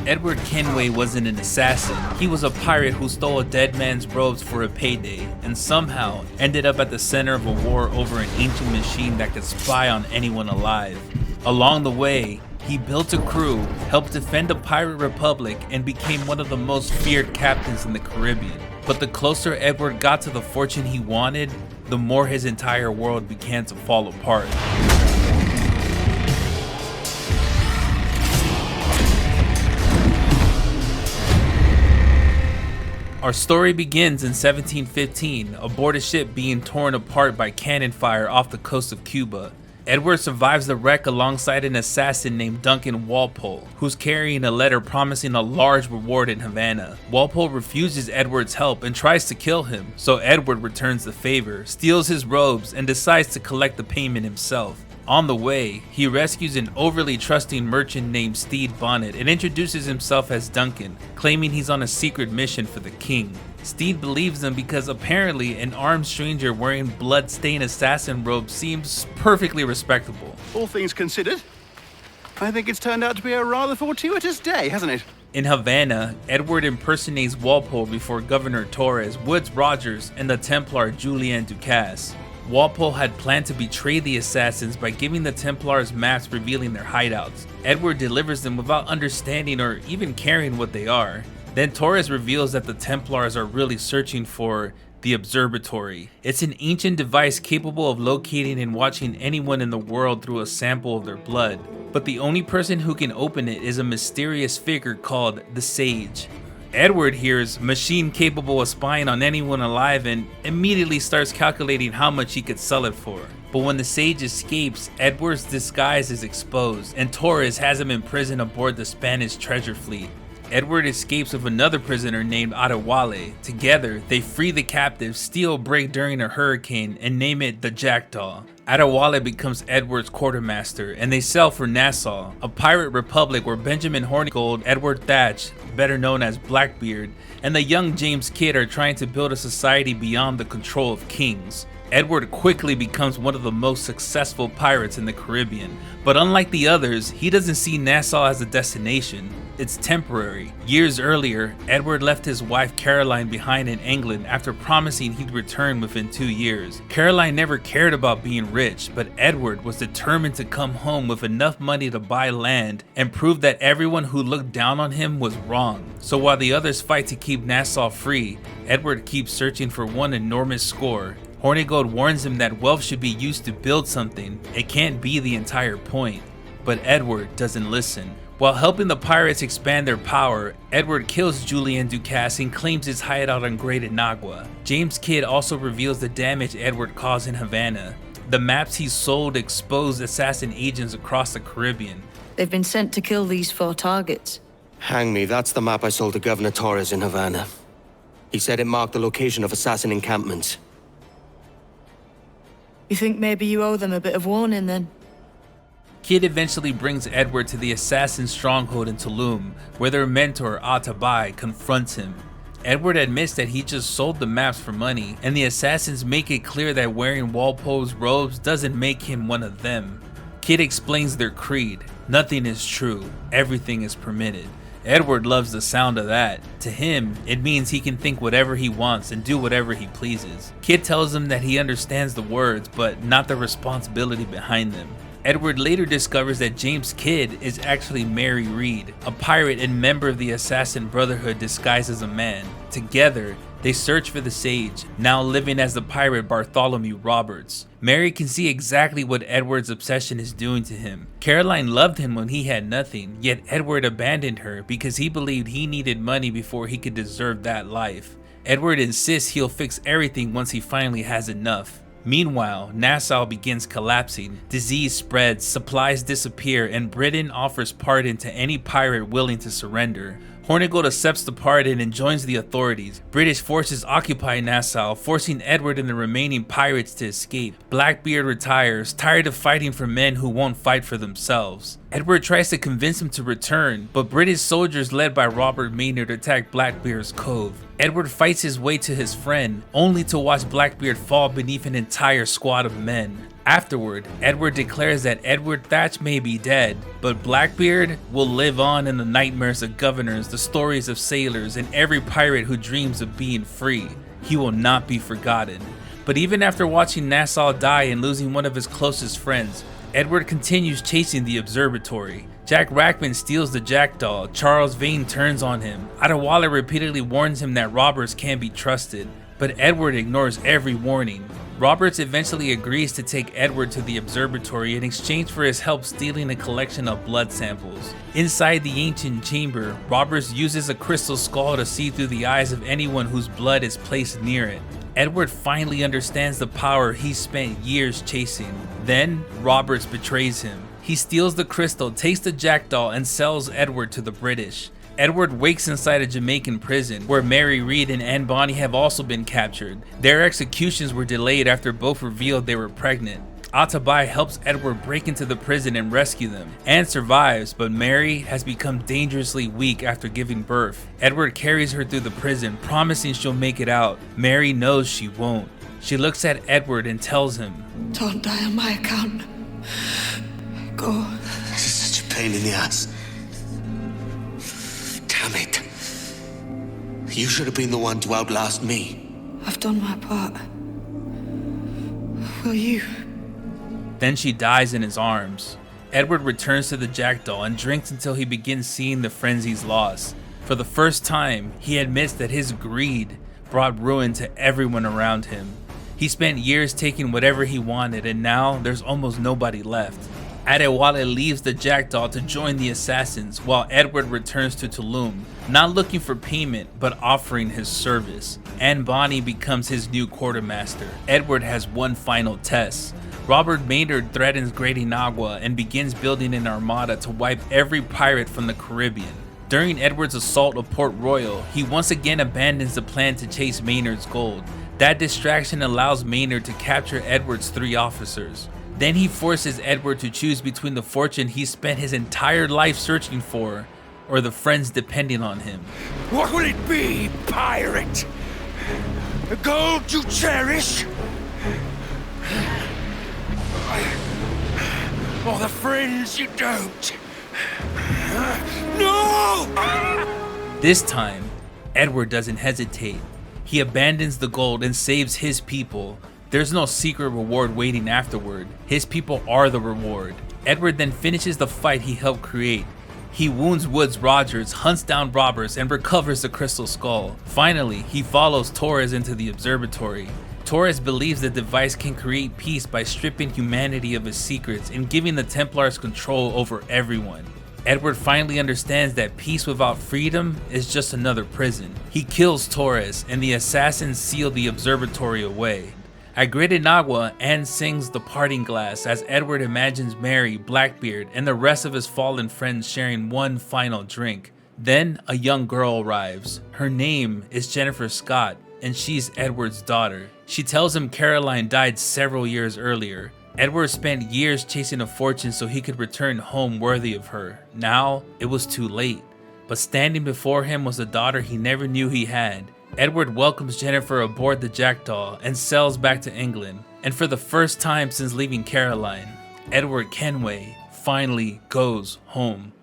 Edward Kenway wasn't an assassin. He was a pirate who stole a dead man's robes for a payday, and somehow ended up at the center of a war over an ancient machine that could spy on anyone alive. Along the way, he built a crew, helped defend a pirate republic, and became one of the most feared captains in the Caribbean. But the closer Edward got to the fortune he wanted, the more his entire world began to fall apart. Our story begins in 1715, aboard a ship being torn apart by cannon fire off the coast of Cuba. Edward survives the wreck alongside an assassin named Duncan Walpole, who's carrying a letter promising a large reward in Havana. Walpole refuses Edward's help and tries to kill him, so Edward returns the favor, steals his robes, and decides to collect the payment himself. On the way, he rescues an overly trusting merchant named Stede Bonnet and introduces himself as Duncan, claiming he's on a secret mission for the king. Stede believes him because apparently an armed stranger wearing blood-stained assassin robes seems perfectly respectable. All things considered, I think it's turned out to be a rather fortuitous day, hasn't it? In Havana, Edward impersonates Walpole before Governor Torres, Woodes Rogers, and the Templar Julian Ducasse. Walpole had planned to betray the assassins by giving the Templars maps revealing their hideouts. Edward delivers them without understanding or even caring what they are. Then Torres reveals that the Templars are really searching for the Observatory. It's an ancient device capable of locating and watching anyone in the world through a sample of their blood. But the only person who can open it is a mysterious figure called the Sage. Edward hears machine capable of spying on anyone alive and immediately starts calculating how much he could sell it for. But when the Sage escapes, Edward's disguise is exposed and Torres has him imprisoned aboard the Spanish treasure fleet. Edward escapes with another prisoner named Adéwalé. Together, they free the captive, steal a brig during a hurricane, and name it the Jackdaw. Adéwalé becomes Edward's quartermaster, and they sail for Nassau, a pirate republic where Benjamin Hornigold, Edward Thatch, better known as Blackbeard, and the young James Kidd are trying to build a society beyond the control of kings. Edward quickly becomes one of the most successful pirates in the Caribbean, but unlike the others, he doesn't see Nassau as a destination. It's temporary. Years earlier, Edward left his wife Caroline behind in England after promising he'd return within 2 years. Caroline never cared about being rich, but Edward was determined to come home with enough money to buy land and prove that everyone who looked down on him was wrong. So while the others fight to keep Nassau free, Edward keeps searching for one enormous score. Hornigold warns him that wealth should be used to build something. It can't be the entire point. But Edward doesn't listen. While helping the pirates expand their power, Edward kills Julian Ducasse and claims his hideout on Great Inagua. James Kidd also reveals the damage Edward caused in Havana. The maps he sold exposed assassin agents across the Caribbean. They've been sent to kill these 4 targets. Hang me, that's the map I sold to Governor Torres in Havana. He said it marked the location of assassin encampments. You think maybe you owe them a bit of warning then? Kidd eventually brings Edward to the assassin stronghold in Tulum, where their mentor Atabai confronts him. Edward admits that he just sold the maps for money, and the assassins make it clear that wearing Walpole's robes doesn't make him one of them. Kidd explains their creed: nothing is true, everything is permitted. Edward loves the sound of that. To him, it means he can think whatever he wants and do whatever he pleases. Kidd tells him that he understands the words, but not the responsibility behind them. Edward later discovers that James Kidd is actually Mary Read, a pirate and member of the Assassin Brotherhood disguised as a man. Together, they search for the Sage, now living as the pirate Bartholomew Roberts. Mary can see exactly what Edward's obsession is doing to him. Caroline loved him when he had nothing, yet Edward abandoned her because he believed he needed money before he could deserve that life. Edward insists he'll fix everything once he finally has enough. Meanwhile, Nassau begins collapsing, disease spreads, supplies disappear, and Britain offers pardon to any pirate willing to surrender. Hornigold accepts the pardon and joins the authorities. British forces occupy Nassau, forcing Edward and the remaining pirates to escape. Blackbeard retires, tired of fighting for men who won't fight for themselves. Edward tries to convince him to return, but British soldiers led by Robert Maynard attack Blackbeard's cove. Edward fights his way to his friend, only to watch Blackbeard fall beneath an entire squad of men. Afterward, Edward declares that Edward Thatch may be dead, but Blackbeard will live on in the nightmares of governors, the stories of sailors, and every pirate who dreams of being free. He will not be forgotten. But even after watching Nassau die and losing one of his closest friends, Edward continues chasing the Observatory. Jack Rackman steals the jackdaw, Charles Vane turns on him, Adéwalé repeatedly warns him that Roberts can't be trusted, but Edward ignores every warning. Roberts eventually agrees to take Edward to the Observatory in exchange for his help stealing a collection of blood samples. Inside the ancient chamber, Roberts uses a crystal skull to see through the eyes of anyone whose blood is placed near it. Edward finally understands the power he spent years chasing. Then, Roberts betrays him. He steals the crystal, takes the jackdaw, and sells Edward to the British. Edward wakes inside a Jamaican prison, where Mary Read and Anne Bonny have also been captured. Their executions were delayed after both revealed they were pregnant. Atabai helps Edward break into the prison and rescue them. Anne survives, but Mary has become dangerously weak after giving birth. Edward carries her through the prison, promising she'll make it out. Mary knows she won't. She looks at Edward and tells him, Don't die on my account. Go. This is such a pain in the ass. Damn it. You should have been the one to outlast me. I've done my part. Will you? Then she dies in his arms. Edward returns to the jackdaw and drinks until he begins seeing the friends he's lost. For the first time, he admits that his greed brought ruin to everyone around him. He spent years taking whatever he wanted, and now there's almost nobody left. Adéwalé leaves the jackdaw to join the assassins, while Edward returns to Tulum, not looking for payment, but offering his service. Anne Bonny becomes his new quartermaster. Edward has one final test. Robert Maynard threatens Great Inagua and begins building an armada to wipe every pirate from the Caribbean. During Edward's assault of Port Royal, he once again abandons the plan to chase Maynard's gold. That distraction allows Maynard to capture Edward's 3 officers. Then he forces Edward to choose between the fortune he spent his entire life searching for, or the friends depending on him. What will it be, pirate? The gold you cherish? Or the friends you don't? No! This time, Edward doesn't hesitate. He abandons the gold and saves his people. There's no secret reward waiting afterward. His people are the reward. Edward then finishes the fight he helped create. He wounds Woodes Rogers, hunts down Roberts, and recovers the crystal skull. Finally, he follows Torres into the observatory. Torres believes the device can create peace by stripping humanity of its secrets and giving the Templars control over everyone. Edward finally understands that peace without freedom is just another prison. He kills Torres, and the assassins seal the observatory away. At Great Inagua, Anne sings The Parting Glass as Edward imagines Mary, Blackbeard, and the rest of his fallen friends sharing one final drink. Then a young girl arrives. Her name is Jennifer Scott, and she's Edward's daughter. She tells him Caroline died several years earlier. Edward spent years chasing a fortune so he could return home worthy of her. Now, it was too late. But standing before him was a daughter he never knew he had. Edward welcomes Jennifer aboard the Jackdaw and sails back to England. And for the first time since leaving Caroline, Edward Kenway finally goes home.